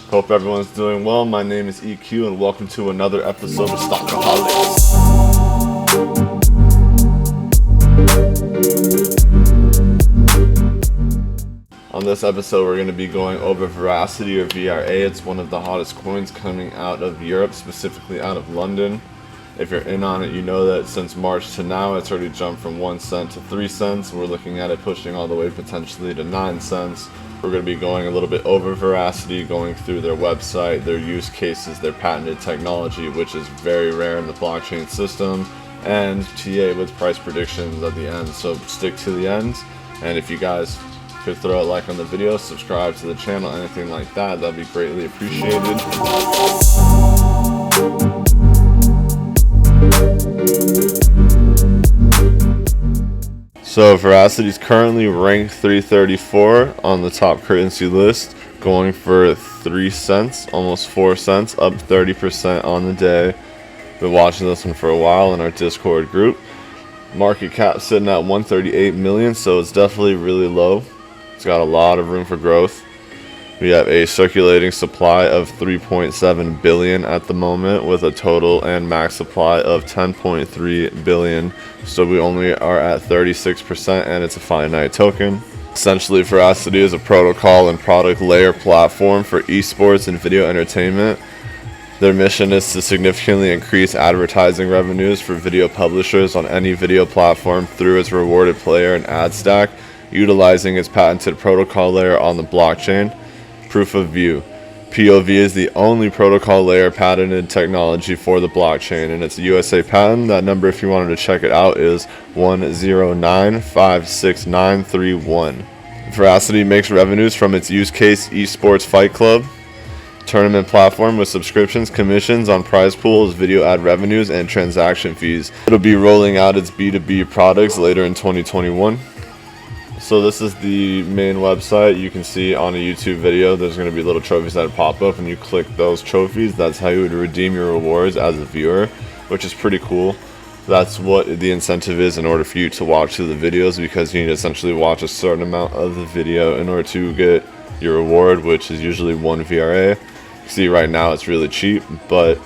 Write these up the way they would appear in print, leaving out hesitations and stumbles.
Hope everyone's doing well. My name is EQ and welcome to another episode of Stockaholics. On this episode we're going to be going over Verasity or VRA. It's one of the hottest coins coming out of Europe, specifically out of London. If you're in on it, you know that since March to now it's already jumped from 1 cent to 3 cents. We're looking at it pushing all the way potentially to 9 cents. We're going to be going a little bit over Verasity, going through their website, their use cases, their patented technology, which is very rare in the blockchain system, and TA with price predictions at the end. So stick to the end, and if you guys could throw a like on the video, subscribe to the channel, anything like that, that'd be greatly appreciated. So Verasity is currently ranked 334 on the top currency list, going for 3 cents, almost 4 cents, up 30% on the day. Been watching this one for a while in our Discord group. Market cap sitting at 138 million, so it's definitely really low. It's got a lot of room for growth. We have a circulating supply of 3.7 billion at the moment, with a total and max supply of 10.3 billion. So we only are at 36%, and it's a finite token. Essentially, Verasity is a protocol and product layer platform for esports and video entertainment. Their mission is to significantly increase advertising revenues for video publishers on any video platform through its rewarded player and ad stack, utilizing its patented protocol layer on the blockchain. Proof of view. POV is the only protocol layer patented technology for the blockchain, and it's a USA patent. That number, if you wanted to check it out, is 109566931. Verasity makes revenues from its use case Esports Fight Club tournament platform, with subscriptions, commissions on prize pools, video ad revenues, and transaction fees. It'll be rolling out its B2B products later in 2021. So this is the main website. You can see on a YouTube video there's going to be little trophies that pop up, and you click those trophies. That's how you would redeem your rewards as a viewer, which is pretty cool. That's what the incentive is in order for you to watch through the videos, because you need to essentially watch a certain amount of the video in order to get your reward, which is usually 1 VRA. See, right now it's really cheap, but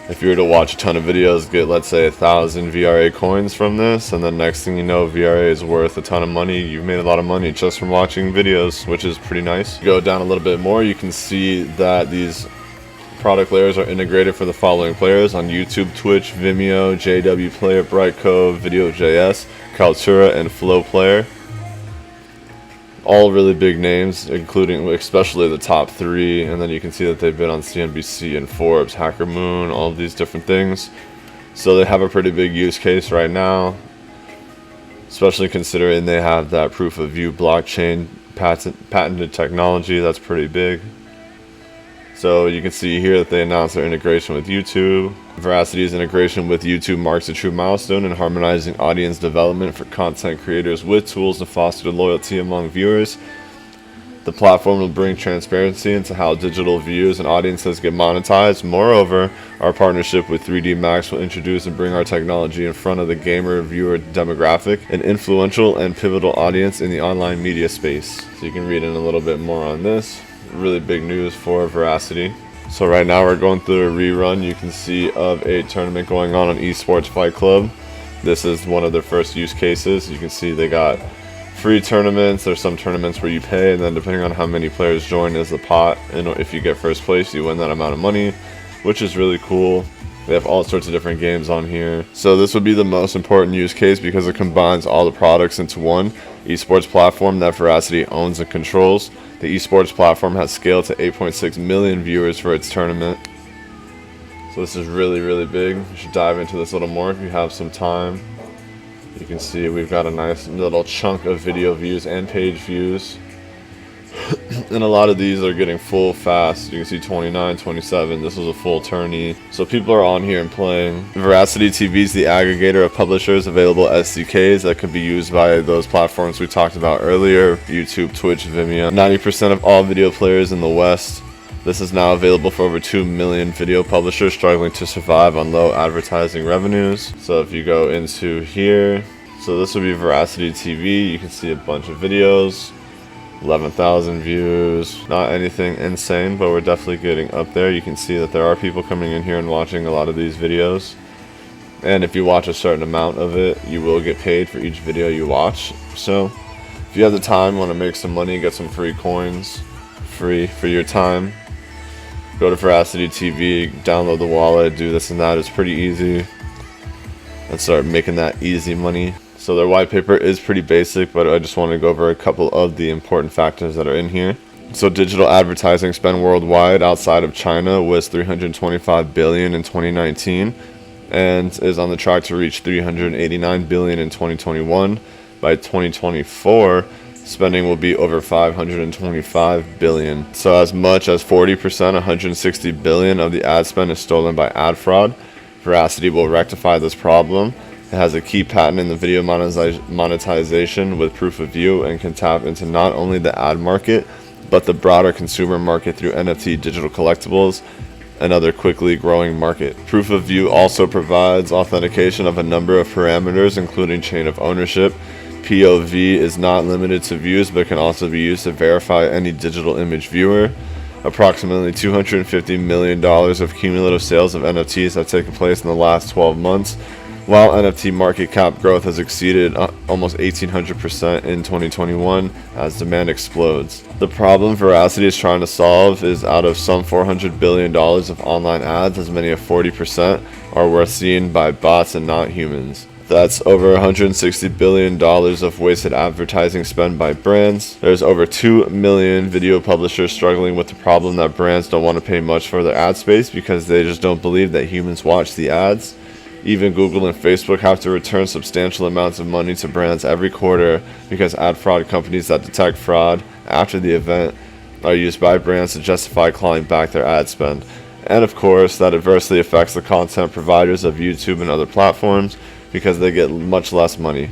if you were to watch a ton of videos, get let's say 1,000 VRA coins from this, and then next thing you know, VRA is worth a ton of money. You've made a lot of money just from watching videos, which is pretty nice. Go down a little bit more, you can see that these product layers are integrated for the following players on YouTube, Twitch, Vimeo, JW Player, Brightcove, Video.js, Kaltura, and Flow Player. All really big names, including especially the top 3, and then you can see that they've been on CNBC and Forbes, Hacker Moon, all of these different things. So they have a pretty big use case right now, especially considering they have that proof of view blockchain patented technology. That's pretty big. So you can see here that they announced their integration with YouTube. Veracity's integration with YouTube marks a true milestone in harmonizing audience development for content creators with tools to foster loyalty among viewers. The platform will bring transparency into how digital views and audiences get monetized. Moreover, our partnership with 3D Max will introduce and bring our technology in front of the gamer viewer demographic, an influential and pivotal audience in the online media space. So you can read in a little bit more on this. Really big news for Verasity. So right now we're going through a rerun, you can see, of a tournament going on Esports Fight Club. This is one of their first use cases. You can see they got free tournaments. There's some tournaments where you pay, and then depending on how many players join is the pot, and if you get first place you win that amount of money, which is really cool. They have all sorts of different games on here. So this would be the most important use case because it combines all the products into one esports platform that Verasity owns and controls. The esports platform has scaled to 8.6 million viewers for its tournament. So this is really, really big. You should dive into this a little more if you have some time. You can see we've got a nice little chunk of video views and page views. And a lot of these are getting full fast. You can see 29, 27. This was a full tourney. So people are on here and playing. Verasity TV is the aggregator of publishers available SDKs that could be used by those platforms we talked about earlier: YouTube, Twitch, Vimeo. 90% of all video players in the West. This is now available for over 2 million video publishers struggling to survive on low advertising revenues. So if you go into here, so this would be Verasity TV. You can see a bunch of videos. 11,000 views. Not anything insane, but we're definitely getting up there. You can see that there are people coming in here and watching a lot of these videos. And if you watch a certain amount of it, you will get paid for each video you watch. So if you have the time, want to make some money, get some free coins, free for your time, go to Verasity TV, download the wallet, do this and that. It's pretty easy. And start making that easy money. So their white paper is pretty basic, but I just want to go over a couple of the important factors that are in here. So digital advertising spend worldwide outside of China was $325 billion in 2019 and is on the track to reach $389 billion in 2021. By 2024, spending will be over $525 billion. So as much as 40%, $160 billion of the ad spend is stolen by ad fraud. Verasity will rectify this problem. It has a key patent in the video monetization with proof of view and can tap into not only the ad market, but the broader consumer market through NFT digital collectibles, another quickly growing market. Proof of view also provides authentication of a number of parameters, including chain of ownership. POV is not limited to views, but can also be used to verify any digital image viewer. Approximately $250 million of cumulative sales of NFTs have taken place in the last 12 months, while NFT market cap growth has exceeded almost 1,800% in 2021 as demand explodes. The problem Verasity is trying to solve is out of some $400 billion of online ads, as many as 40% are worth seeing by bots and not humans. That's over $160 billion of wasted advertising spend by brands. There's over 2 million video publishers struggling with the problem that brands don't want to pay much for their ad space because they just don't believe that humans watch the ads. Even Google and Facebook have to return substantial amounts of money to brands every quarter because ad fraud companies that detect fraud after the event are used by brands to justify clawing back their ad spend. And of course, that adversely affects the content providers of YouTube and other platforms because they get much less money.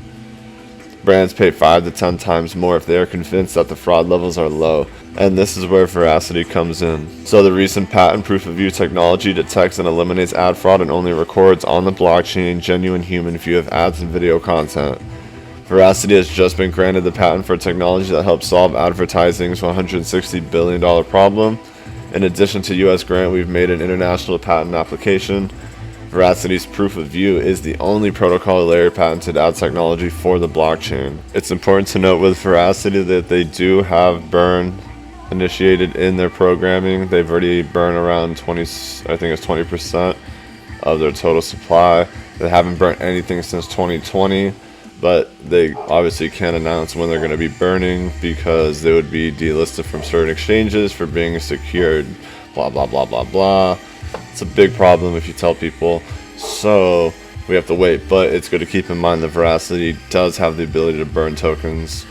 Brands pay 5 to 10 times more if they are convinced that the fraud levels are low, and this is where Verasity comes in. So the recent patent proof of view technology detects and eliminates ad fraud and only records on the blockchain genuine human view of ads and video content. Verasity has just been granted the patent for technology that helps solve advertising's $160 billion problem. In addition to US grant, we've made an international patent application. Veracity's proof of view is the only protocol layer patented ad technology for the blockchain. It's important to note with Verasity that they do have burn initiated in their programming. They've already burned around 20% of their total supply. They haven't burnt anything since 2020, but they obviously can't announce when they're going to be burning because they would be delisted from certain exchanges for being secured, blah, blah, blah, blah, blah. It's a big problem if you tell people, so we have to wait. But it's good to keep in mind that Verasity does have the ability to burn tokens,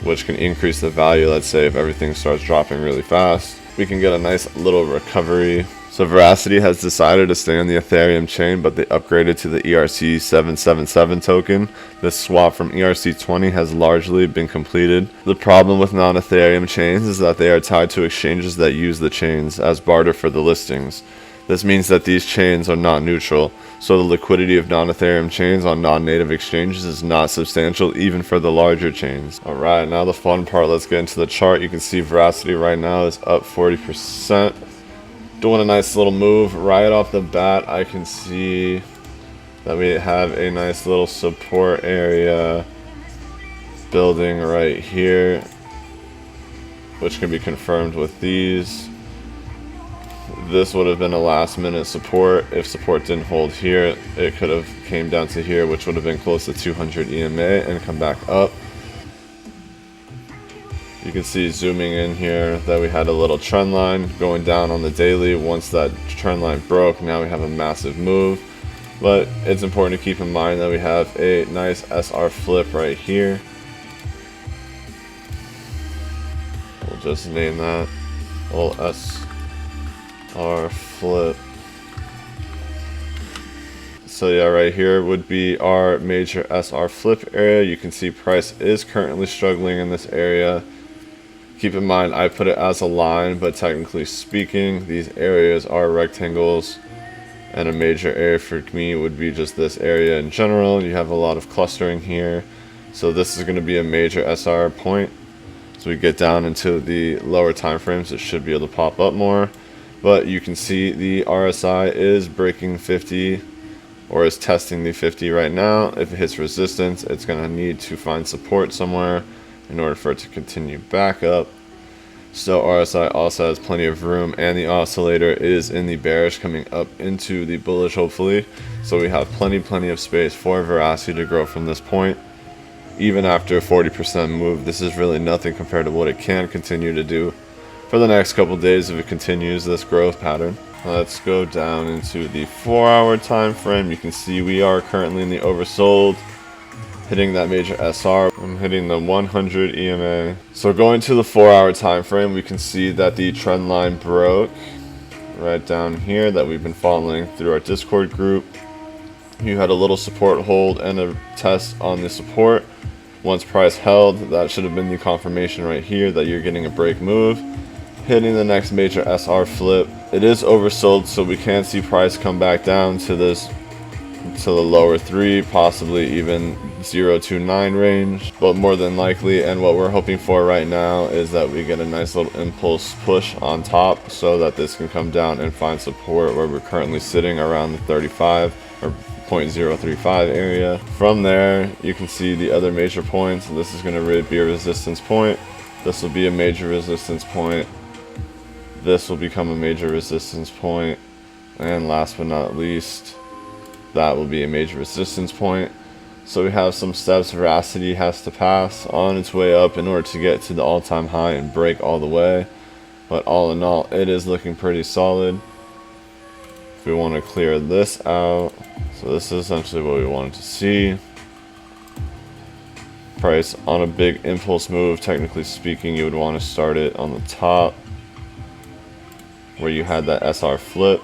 which can increase the value. Let's say if everything starts dropping really fast, we can get a nice little recovery. So Verasity has decided to stay on the Ethereum chain, but they upgraded to the ERC-777 token. This swap from ERC-20 has largely been completed. The problem with non-Ethereum chains is that they are tied to exchanges that use the chains as barter for the listings. This means that these chains are not neutral, so the liquidity of non-Ethereum chains on non-native exchanges is not substantial even for the larger chains. Alright, now the fun part, let's get into the chart. You can see Verasity right now is up 40%. Doing a nice little move right off the bat. I can see that we have a nice little support area building right here, which can be confirmed with these. This would have been a last minute support. If support didn't hold here, it could have came down to here, which would have been close to 200 EMA and come back up. You can see zooming in here that we had a little trend line going down on the daily. Once that trend line broke, now we have a massive move. But it's important to keep in mind that we have a nice SR flip right here. We'll just name that little SR flip. So yeah, right here would be our major SR flip area. You can see price is currently struggling in this area. Keep in mind, I put it as a line, but technically speaking, these areas are rectangles, and a major area for me would be just this area in general. You have a lot of clustering here, so this is going to be a major SR point. It's As we get down into the lower time frames, it should be able to pop up more. But you can see the RSI is breaking 50, or is testing the 50 right now. If it hits resistance, it's going to need to find support somewhere in order for it to continue back up. So RSI also has plenty of room, and the oscillator is in the bearish coming up into the bullish, hopefully. So we have plenty of space for Verasity to grow from this point. Even after a 40% move, this is really nothing compared to what it can continue to do for the next couple days if it continues this growth pattern. Let's go down into the 4-hour time frame. You can see we are currently in the oversold, hitting that major SR. I'm hitting the 100 EMA. So going to the 4-hour time frame, we can see that the trend line broke right down here that we've been following through our Discord group. You had a little support hold and a test on the support. Once price held, that should have been the confirmation right here that you're getting a break move, hitting the next major SR flip. It is oversold, so we can see price come back down to this, to the lower 3, possibly even 029 range, but more than likely, and what we're hoping for right now, is that we get a nice little impulse push on top so that this can come down and find support where we're currently sitting around the 35 or 0.035 area. From there, you can see the other major points. This is going to be a resistance point. This will be a major resistance point. This will become a major resistance point, and last but not least, that will be a major resistance point. So we have some steps Verasity has to pass on its way up in order to get to the all-time high and break all the way. But all in all, it is looking pretty solid. If we want to clear this out, so this is essentially what we wanted to see. Price on a big impulse move, technically speaking, you would want to start it on the top where you had that SR flip.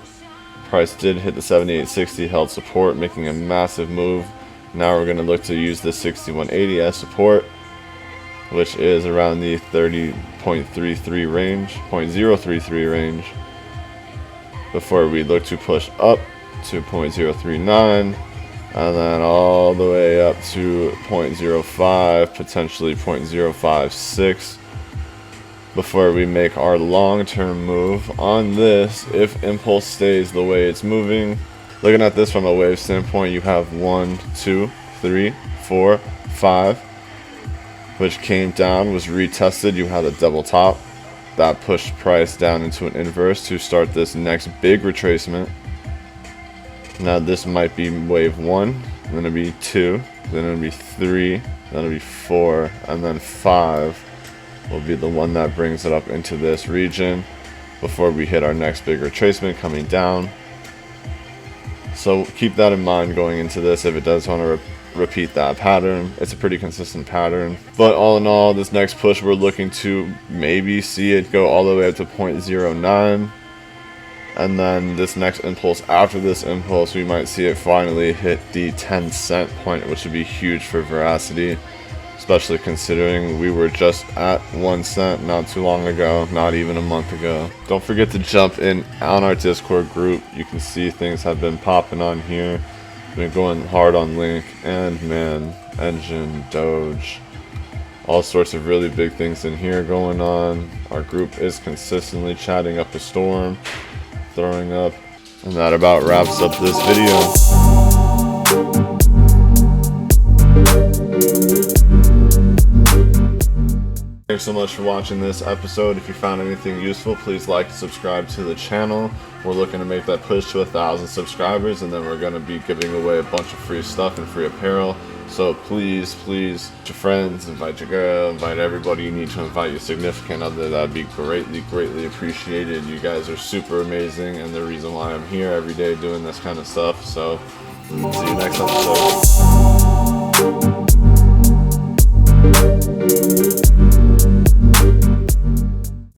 Price did hit the 78.60, held support, making a massive move. Now we're going to look to use the 6180 as support, which is around the 30.33 range, 0.033 range, before we look to push up to 0.039, and then all the way up to 0.05, potentially 0.056, before we make our long-term move on this if impulse stays the way it's moving. Looking at this from a wave standpoint, you have 1, 2, 3, 4, 5, which came down, was retested. You had a double top that pushed price down into an inverse to start this next big retracement. Now this might be wave 1, then it'll be 2, then it'll be 3, then it'll be 4, and then 5 will be the one that brings it up into this region before we hit our next big retracement coming down. So keep that in mind going into this if it does want to repeat that pattern. It's a pretty consistent pattern. But all in all, this next push, we're looking to maybe see it go all the way up to 0.09. And then this next impulse, after this impulse, we might see it finally hit the 10-cent point, which would be huge for Verasity, especially considering we were just at 1 cent not too long ago, not even a month ago. Don't forget to jump in on our Discord group. You can see things have been popping on here. Been going hard on Link, and man, Engine, Doge, all sorts of really big things in here going on. Our group is consistently chatting up a storm, throwing up, and that about wraps up this video. Thanks so much for watching this episode. If you found anything useful, please like and subscribe to the channel. We're looking to make that push to 1,000 subscribers, and then we're going to be giving away a bunch of free stuff and free apparel. So please, invite your friends, invite your girl, invite everybody you need to invite, your significant other. That'd be greatly appreciated. You guys are super amazing and the reason why I'm here every day doing this kind of stuff. So see you next episode.